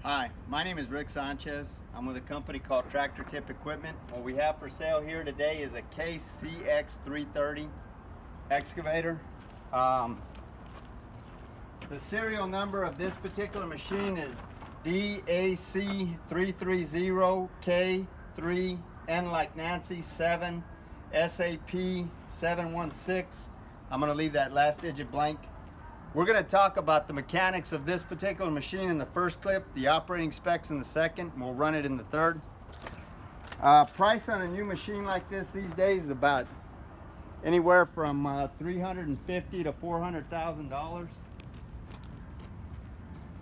Hi, my name is Rick Sanchez. I'm with a company called Tractor Tip Equipment. What we have for sale here today is a CX330 excavator. The serial number of this particular machine is DAC330K3, N like Nancy, 7, SAP 716. I'm going to leave that last digit blank. We're going to talk about the mechanics of this particular machine in the first clip, the operating specs in the second, and we'll run it in the third. Price on a new machine like this these days is about anywhere from $350,000 to $400,000.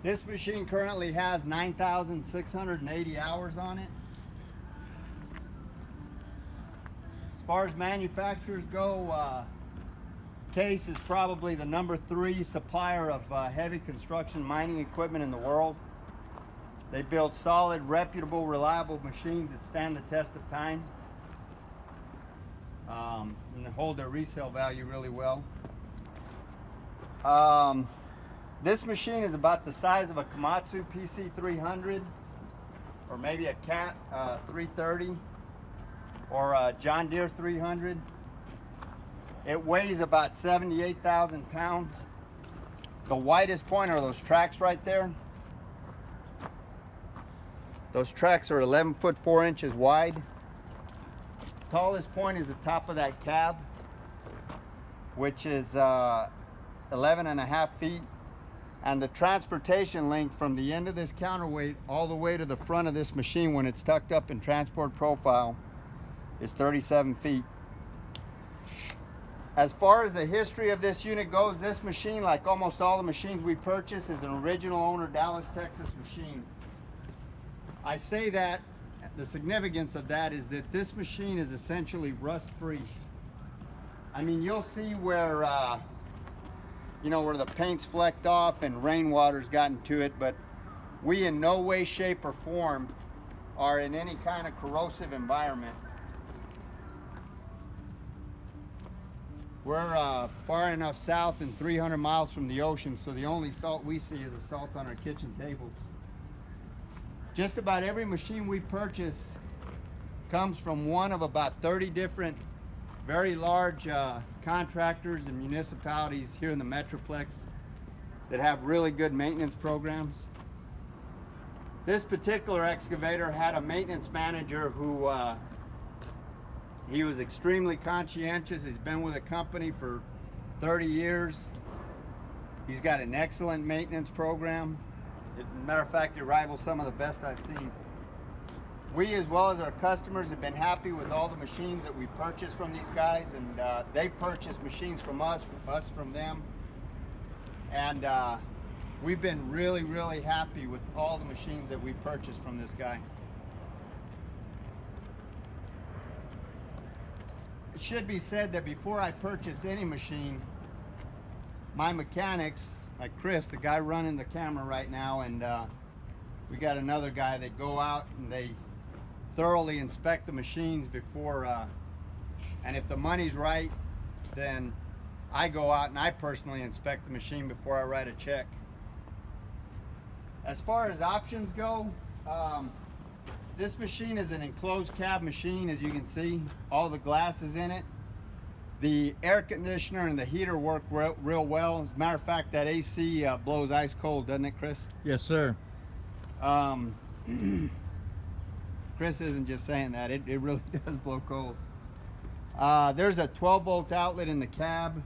This machine currently has 9,680 hours on it. As far as manufacturers go, Case is probably the #3 supplier of heavy construction mining equipment in the world. They build solid, reputable, reliable machines that stand the test of time and hold their resale value really well. This machine is about the size of a Komatsu PC300 or maybe a Cat 330 or a John Deere 300. It weighs about 78,000 pounds. The widest point are those tracks right there. Those tracks are 11 foot 4 inches wide. Tallest point is the top of that cab, which is 11.5 feet. And the transportation length from the end of this counterweight all the way to the front of this machine when it's tucked up in transport profile is 37 feet. As far as the history of this unit goes, this machine, like almost all the machines we purchase, is an original owner Dallas, Texas machine. I say that, the significance of that is that this machine is essentially rust-free. I mean, you'll see where, where the paint's flecked off and rainwater's gotten to it, but we in no way, shape, or form are in any kind of corrosive environment. We're far enough south and 300 miles from the ocean, so the only salt we see is the salt on our kitchen tables. Just about every machine we purchase comes from one of about 30 different very large contractors and municipalities here in the Metroplex that have really good maintenance programs. This particular excavator had a maintenance manager who he was extremely conscientious. He's been with the company for 30 years. He's got an excellent maintenance program. As a matter of fact, it rivals some of the best I've seen. We, as well as our customers, have been happy with all the machines that we purchased from these guys, and they've purchased machines from us from them. And we've been really, really happy with all the machines that we purchased from this guy. It should be said that before I purchase any machine, my mechanics, like Chris, the guy running the camera right now, and we got another guy that go out and they thoroughly inspect the machines before, and if the money's right, then I go out and I personally inspect the machine before I write a check. As far as options go, this machine is an enclosed cab machine, as you can see. All the glass is in it. The air conditioner and the heater work real well. As a matter of fact, that AC blows ice cold, doesn't it, Chris? Yes, sir. Chris isn't just saying that. It really does blow cold. There's a 12-volt outlet in the cab.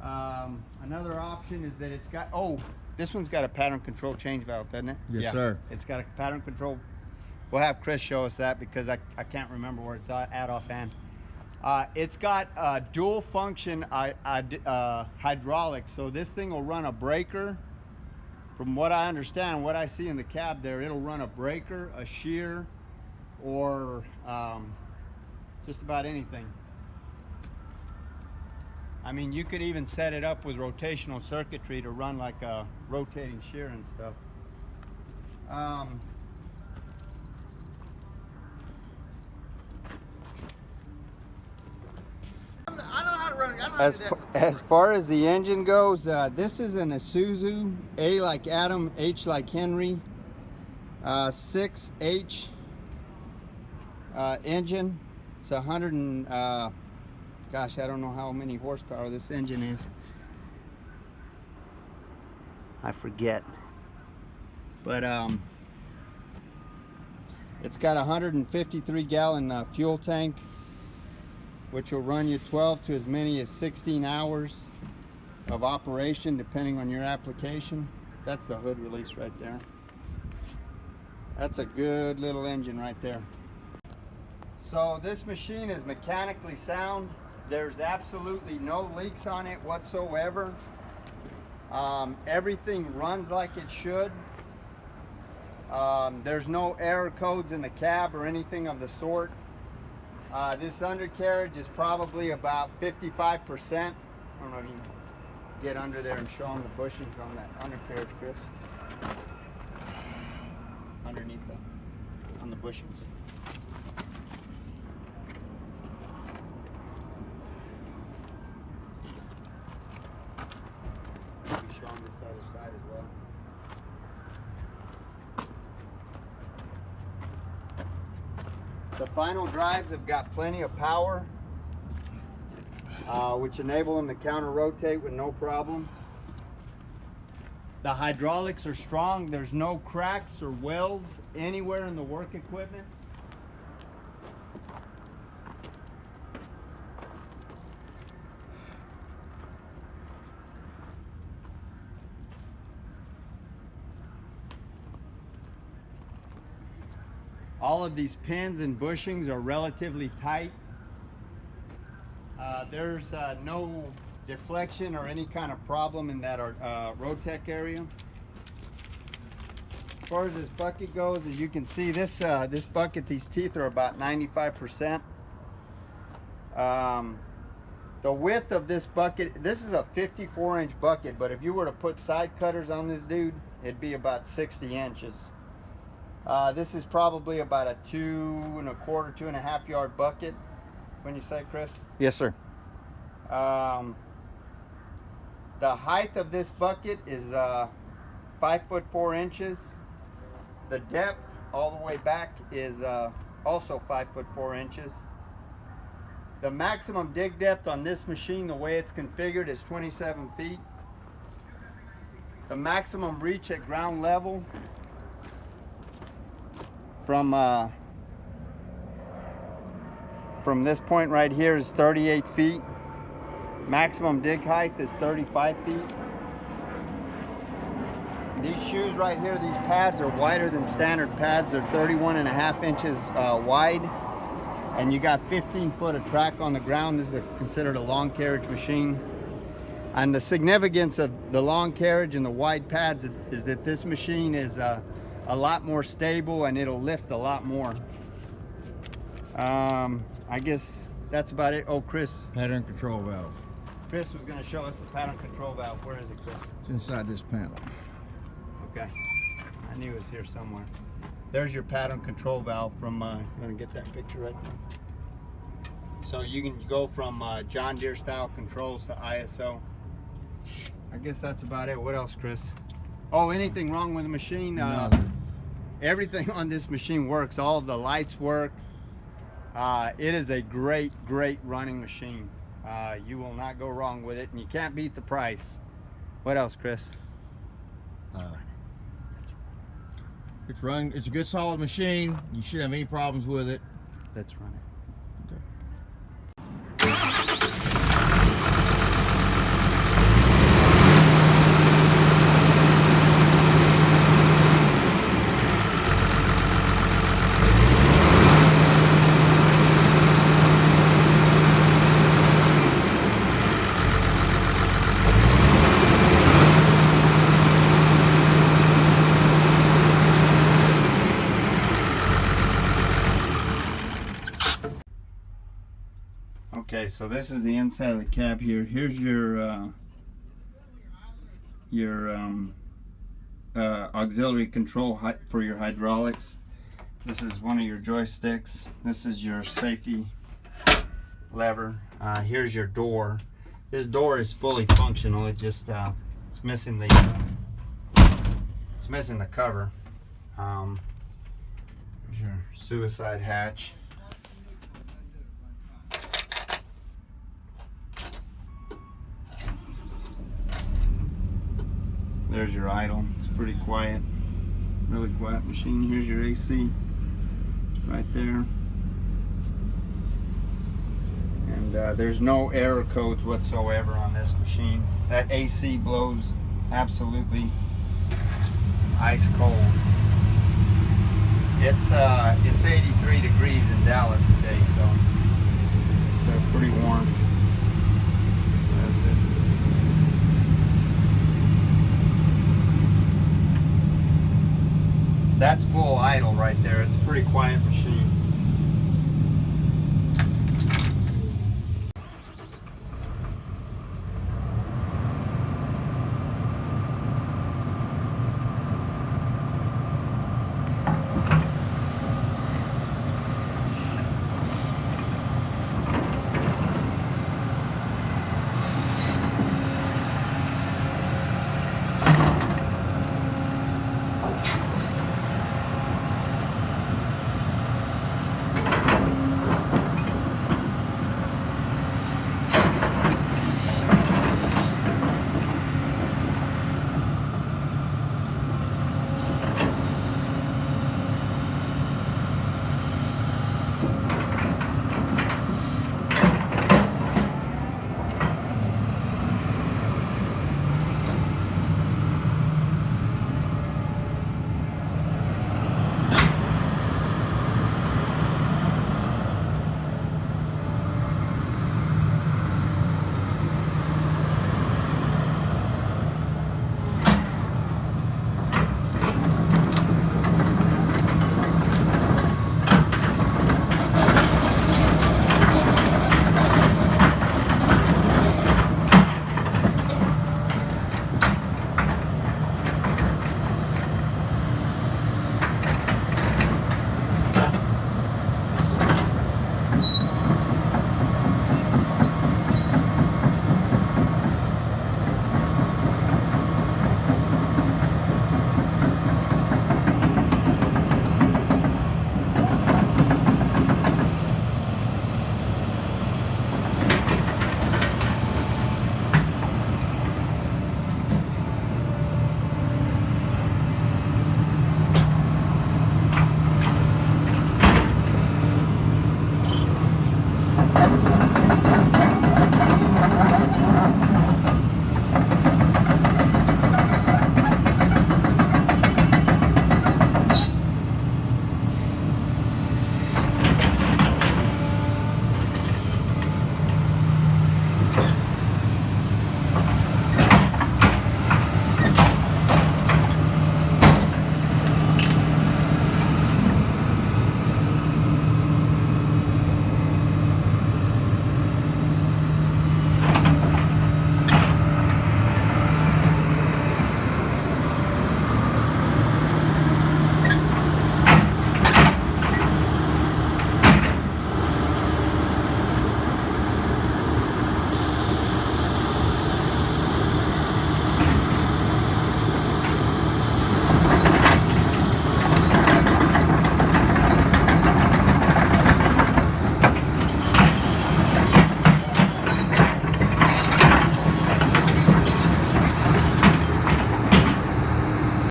Another option is that it's got, this one's got a pattern control change valve, doesn't it? Yes, sir. It's got a pattern control. We'll have Chris show us that because I can't remember where it's at offhand. It's got dual function hydraulics, so this thing will run a breaker. From what I understand, what I see in the cab there, it'll run a breaker, a shear, or just about anything. I mean, you could even set it up with rotational circuitry to run like a rotating shear and stuff. As far as the engine goes, this is an Isuzu, A like Adam, H like Henry, 6H engine. It's 100 and gosh, I don't know how many horsepower this engine is. I forget. But it's got a 153 gallon fuel tank, which will run you 12 to as many as 16 hours of operation depending on your application. That's the hood release right there. That's a good little engine right there. So this machine is mechanically sound. There's absolutely no leaks on it whatsoever. Everything runs like it should. There's no error codes in the cab or anything of the sort. This undercarriage is probably about 55%. I don't know if you can get under there and show them the bushings on that undercarriage, Chris. Underneath on the bushings. Show them this other side as well. The final drives have got plenty of power, which enable them to counter rotate with no problem. The hydraulics are strong. There's no cracks or welds anywhere in the work equipment. All of these pins and bushings are relatively tight. There's no deflection or any kind of problem in that Rotec area. As far as this bucket goes, as you can see, this bucket, these teeth are about 95%. The width of this bucket, this is a 54-inch bucket, but if you were to put side cutters on this dude, it'd be about 60 inches. This is probably about a 2 1/4, 2.5 yard bucket. When you say, Chris? Yes, sir. The height of this bucket is 5 foot 4 inches. The depth all the way back is also 5 foot 4 inches. The maximum dig depth on this machine, the way it's configured, is 27 feet. The maximum reach at ground level from this point right here is 38 feet. Maximum dig height is 35 feet. These shoes right here, these pads are wider than standard pads. They're 31.5 inches wide, and you got 15 foot of track on the ground. This is considered a long carriage machine. And the significance of the long carriage and the wide pads is that this machine is a lot more stable and it'll lift a lot more. I guess that's about it. Oh, Chris. Pattern control valve. Chris was going to show us the pattern control valve. Where is it, Chris? It's inside this panel. Okay. I knew it was here somewhere. There's your pattern control valve from, you want to get that picture right there? So you can go from John Deere style controls to ISO. I guess that's about it. What else, Chris? Oh, anything wrong with the machine? No. Everything on this machine works. All of the lights work. It is a great running machine. You will not go wrong with it, and you can't beat the price. What else, Chris? It's running. It's a good solid machine. You shouldn't have any problems with it. Let's run it. Okay, so this is the inside of the cab here. Here's your auxiliary control for your hydraulics. This is one of your joysticks. This is your safety lever. Here's your door. This door is fully functional. It just it's missing the cover. There's your suicide hatch. There's your idle. It's pretty quiet. Really quiet machine. Here's your AC right there. And there's no error codes whatsoever on this machine. That AC blows absolutely ice cold. It's 83 degrees in Dallas today, so it's pretty warm. That's it. That's full idle right there. It's a pretty quiet machine.